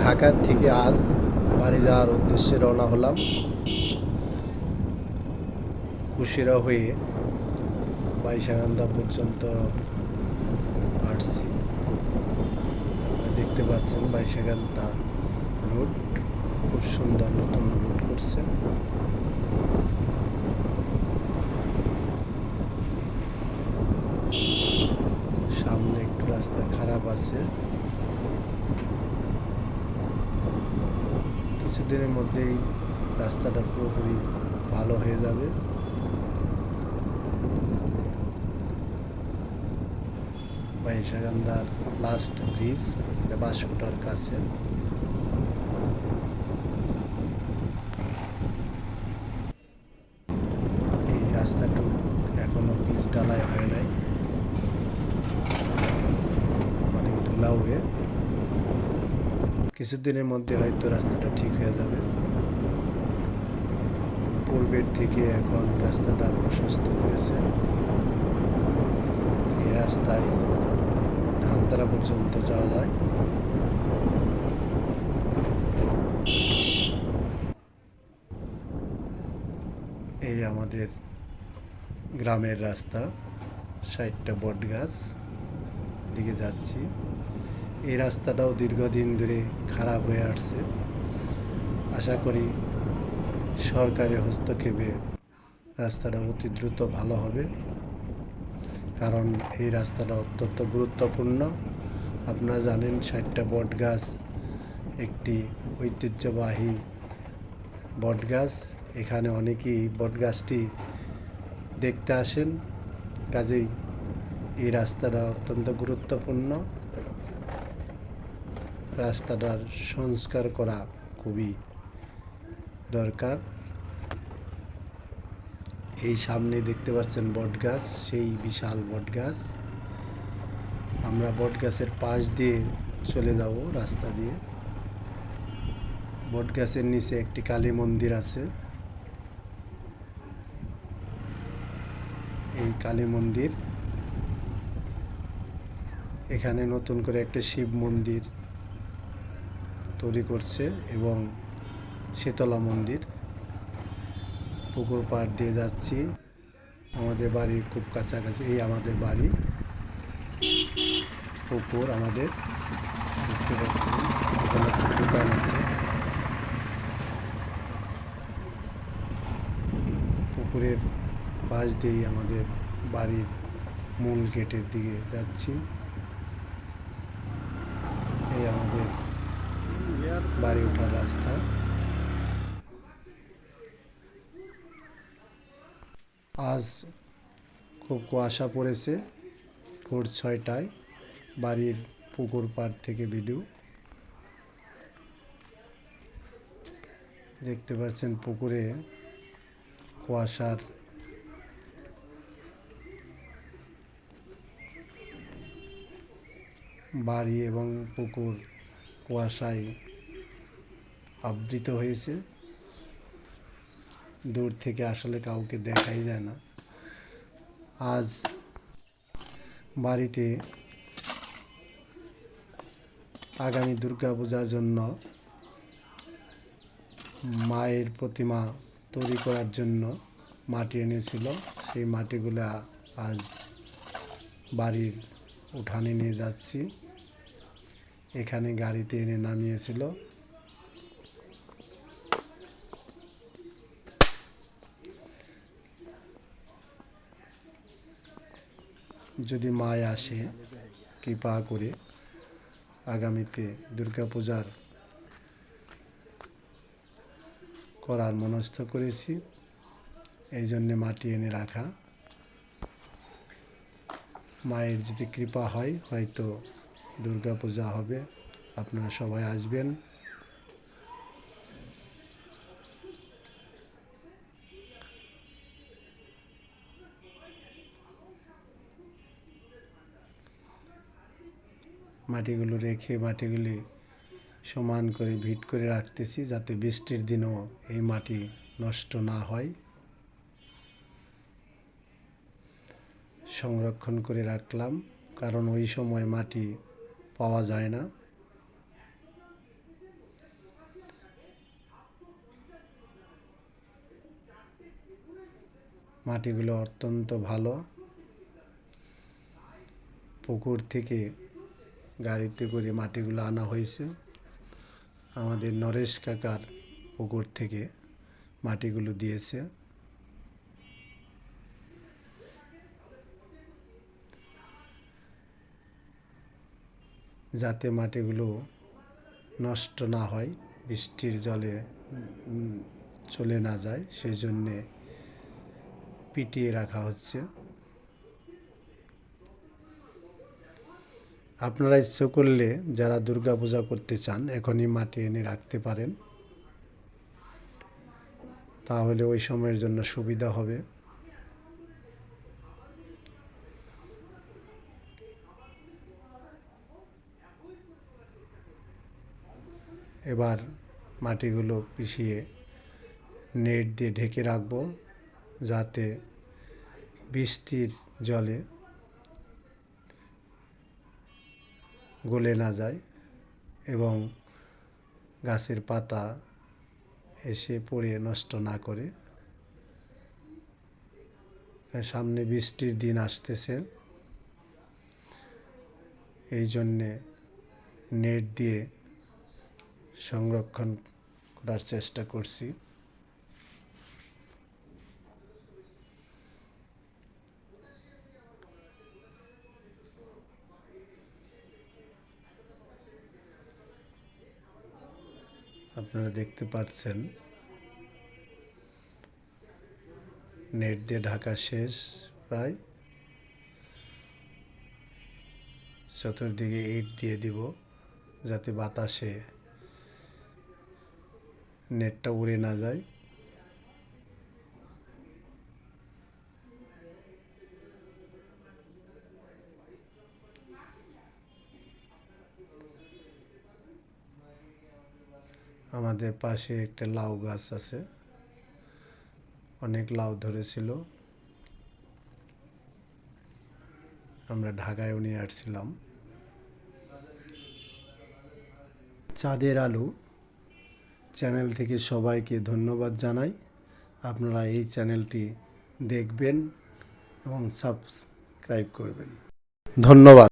ঢাকা থেকে আজ বাড়ি যাওয়ার উদ্দেশ্যে রওনা হলাম। কুশিরা হয়ে বাইশাখান্দা পর্যন্ত আসছি। আপনারা দেখতে পাচ্ছেন বাইশাখান্দা রোড খুব সুন্দর নতুন রোড করছে। সামনে একটু রাস্তা খারাপ আছে, কিছুদিনের মধ্যেই রাস্তাটা পুরোপুরি ভালো হয়ে যাবে। বাইশাখান্দার লাস্ট ব্রিজ, এটা বাঁশকুটার কাছে। এই রাস্তাটুকু এখনো পিচ ঢালাই হয় নাই, অনেক ধুলা উড়ে। কিছুদিনের মধ্যে হয়তো রাস্তাটা ঠিক হয়ে যাবে। পূর্বের থেকে এখন রাস্তাটা প্রশস্ত করেছে। এই রাস্তায় ধানতলা পর্যন্ত যাওয়া যায়। এই আমাদের গ্রামের রাস্তা, 60টা বট গাছ দিকে যাচ্ছি। এই রাস্তাটাও দীর্ঘদিন ধরে খারাপ হয়ে আসছে। আশা করি সরকারি হস্তক্ষেপে রাস্তাটা অতি দ্রুত ভালো হবে, কারণ এই রাস্তাটা অত্যন্ত গুরুত্বপূর্ণ। আপনারা জানেন 60টা বট গাছ একটি ঐতিহ্যবাহী বট গাছ। এখানে অনেকেই বট গাছটি দেখতে আসেন, কাজেই এই রাস্তাটা অত্যন্ত গুরুত্বপূর্ণ। রাস্তাটার সংস্কার করা খুবই দরকার। এই সামনে দেখতে পাচ্ছেন বট গাছ, সেই বিশাল বট গাছ। আমরা বট গাছের পাশ দিয়ে চলে যাব রাস্তা দিয়ে। বট গাছের নিচে একটি কালী মন্দির আছে। এই কালী মন্দির, এখানে নতুন করে একটা শিব মন্দির তৈরি করছে এবং শীতলা মন্দির। পুকুর পাড় দিয়ে যাচ্ছি, আমাদের বাড়ির খুব কাছাকাছি। এই আমাদের বাড়ি, পুকুর আমাদের দেখতে পাচ্ছি, এখানে একটা দোকান আছে। পুকুরের পাশ দিয়েই আমাদের বাড়ির মূল গেটের দিকে যাচ্ছি। এই আমাদের বাড়ি ওঠার রাস্তা। আজ খুব কুয়াশা পড়েছে। ভোর 6টায় বাড়ির পুকুর পাড় থেকে ভিডিও দেখতে পাচ্ছেন। পুকুরে কুয়াশার বাড়ি এবং পুকুর কুয়াশায় আবৃত হয়েছে। দূর থেকে আসলে কাউকে দেখাই যায় না। আজ বাড়িতে আগামী দুর্গাপূজার জন্য মায়ের প্রতিমা তৈরি করার জন্য মাটি এনেছিল। সেই মাটিগুলো আজ বাড়ির উঠানে নিয়ে যাচ্ছি। এখানে গাড়িতে এনে নামিয়েছিল। যদি মায় আসে কৃপা করে, আগামীতে দুর্গাপূজার করার মনস্থ করেছি, এই জন্যে মাটি এনে রাখা। মায়ের যদি কৃপা হয় হয়তো দুর্গাপূজা হবে। আপনারা সবাই আসবেন। মাটিগুলো রেখে মাটিগুলি সমান করে ভিট করে রাখতেছি, যাতে বৃষ্টির দিনেও এই মাটি নষ্ট না হয়। সংরক্ষণ করে রাখলাম, কারণ ওই সময় মাটি পাওয়া যায় না। মাটিগুলো অত্যন্ত ভালো। পুকুর থেকে গাড়িতে করে মাটিগুলো আনা হয়েছে। আমাদের নরেশ কাকার পুকুর থেকে মাটিগুলো দিয়েছে। যাতে মাটিগুলো নষ্ট না হয়, বৃষ্টির জলে চলে না যায়, সেই জন্যে পিটিয়ে রাখা হচ্ছে। আপনারা ইচ্ছে করলে যারা দুর্গা পূজা করতে চান এখনই মাটি এনে রাখতে পারেন, তাহলে ওই সময়ের জন্য সুবিধা হবে। এবার মাটিগুলো পিষিয়ে নেট দিয়ে ঢেকে রাখবো, যাতে বৃষ্টির জলে গলে না যায় এবং গাছের পাতা এসে পড়ে নষ্ট না করে। সামনে বৃষ্টির দিন আসতেছে, এই জন্যে নেট দিয়ে সংরক্ষণ করার চেষ্টা করছি। আপনারা দেখতে পাচ্ছেন নেট দিয়ে ঢাকা শেষ প্রায়। চতুর্দিকে ইট দিয়ে দিব, যাতে বাতাসে নেটটা উড়ে না যায়। আমাদের পাশে একটা লাউ গাছ আছে, অনেক লাউ ধরেছিল, আমরা ঢাকায়ও নিয়ে আসছিলাম। চাঁদের আলো চ্যানেল থেকে সবাইকে ধন্যবাদ জানাই। আপনারা এই চ্যানেলটি দেখবেন এবং সাবস্ক্রাইব করবেন। ধন্যবাদ।